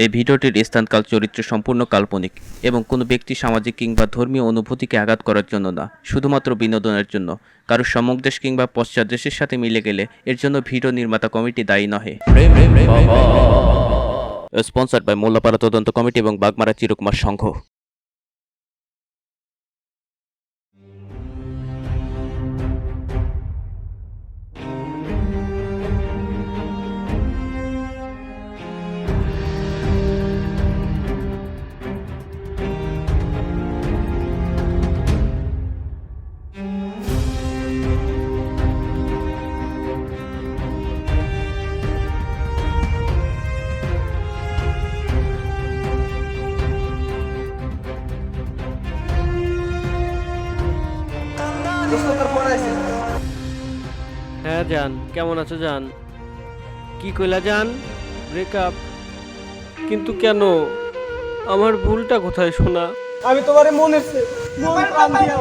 এই ভিডিওটির স্থানকাল চরিত্র সম্পূর্ণ কাল্পনিক এবং কোনো ব্যক্তি সামাজিক কিংবা ধর্মীয় অনুভূতিকে আঘাত করার জন্য না, শুধুমাত্র বিনোদনের জন্য। কারো সম্মুখ দেশ কিংবা পশ্চাৎ দেশের সাথে মিলে গেলে এর জন্য ভিডিও নির্মাতা কমিটি দায়ী নহে। স্পন্সর্ড বাই মোল্লাপাড়া তদন্ত কমিটি এবং বাগমারা চিরকুমার সংঘ। হ্যাঁ জান, কেমন আছো জান? কি কইলা জান? ব্রেকআপ? কিন্তু কেন? আমার ভুলটা কোথায় শোনা? আমি তোমারে মনের মন প্রাণ দিয়া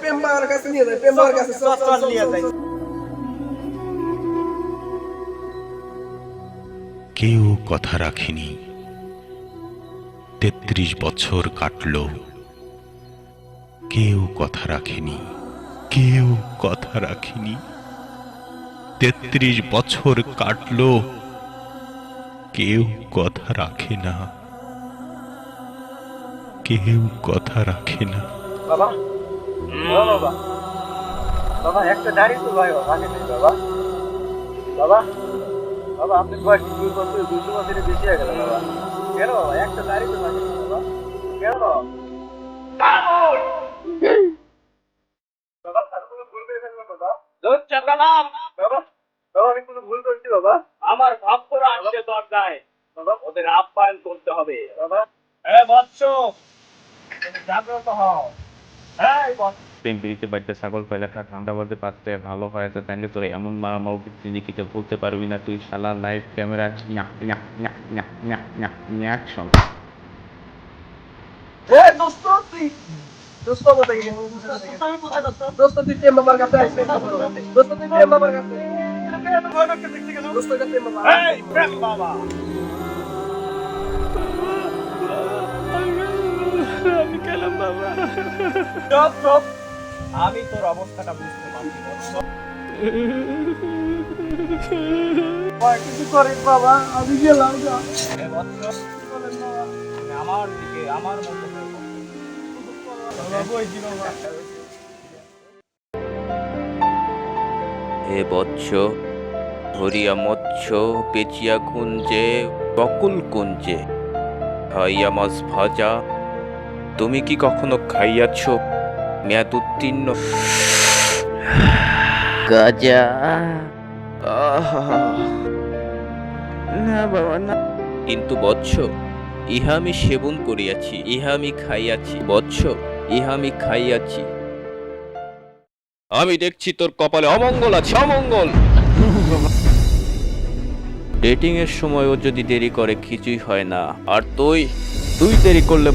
প্রেম পাওয়ার কাছে নিয়ে যাই, প্রেম পাওয়ার কাছে চল নিয়ে যাই। কেউ কথা রাখেনি। ৩৩ বছর কাটল, কেউ কথা রাখেনি, কেউ কথা রাখেনি। ৩৩ বছর কাটল, কেউ কথা রাখে না, কেউ কথা রাখে না। বাবা বাবা বাবা একটা দাঁড়িয়ে তো ভাই রাখে নেই বাবা। বাবা বাবা আপনি বয়স 2 বছর 200 বছরের বেশি হয়ে গেল বাবা। কেন বাবা একটা দাঁড়িয়ে তো রাখে নেই বাবা? কেন বাবা কোনো ভুল করে ফেললাম বাবা? দোষ চালালাম বাবা। বাবা আমি কোনো ভুল করছি বাবা? আমার ভাব করে আসছে দরজায় বাবা, ওদের আপ্যায়ন করতে হবে বাবা। বৎস তুমি জাগ্রত হও। প্রেম পিড়িতে বাড়িতে ছাগল পাইলে তার ঠান্ডা বাজে পাচ্ছে ভালো হয়েছে তাইলে তোর এমন মারামারি নিজেকে বলতে পারবি না তুই শালা লাইভ ক্যামেরা অ্যাকশন। দোস্ত তুই দোস্ত কোথায় গেলি? দোস্ত তুই প্রেম বাবার কাছে আসছিস? দোস্ত তুই প্রেম বাবার কাছে দোস্ত কাছে প্রেম বাবা। এই প্রেম বাবা আমি গেলাম বাবা। চুপ চুপ, আমি তোর অবস্থাটা বুঝতে পারছি। কিছু করিস বাবা, আমি গেলাম। আমার দিকে আমার মতো হে বৎস, ধরিয়া মৎস্য পেঁচিয়া কুঞ্জে বকুল কুঞ্জে খাইয়া মাছ ভাজা, তুমি কি কখনো খাইয়াছ মেয়াদ উত্তীর্ণ গাজা? না বাবা না। কিন্তু বৎস, ইহা আমি সেবন করিয়াছি, ইহা আমি খাইয়াছি বৎস, ইহা আমি খাইয়াছি। আমি দেখছি তোর কপালে অমঙ্গল আছে, অমঙ্গল। ডেটিং এর সময়ও যদি দেরি করে কিছুই হয় না, আর তুই দেরি করলে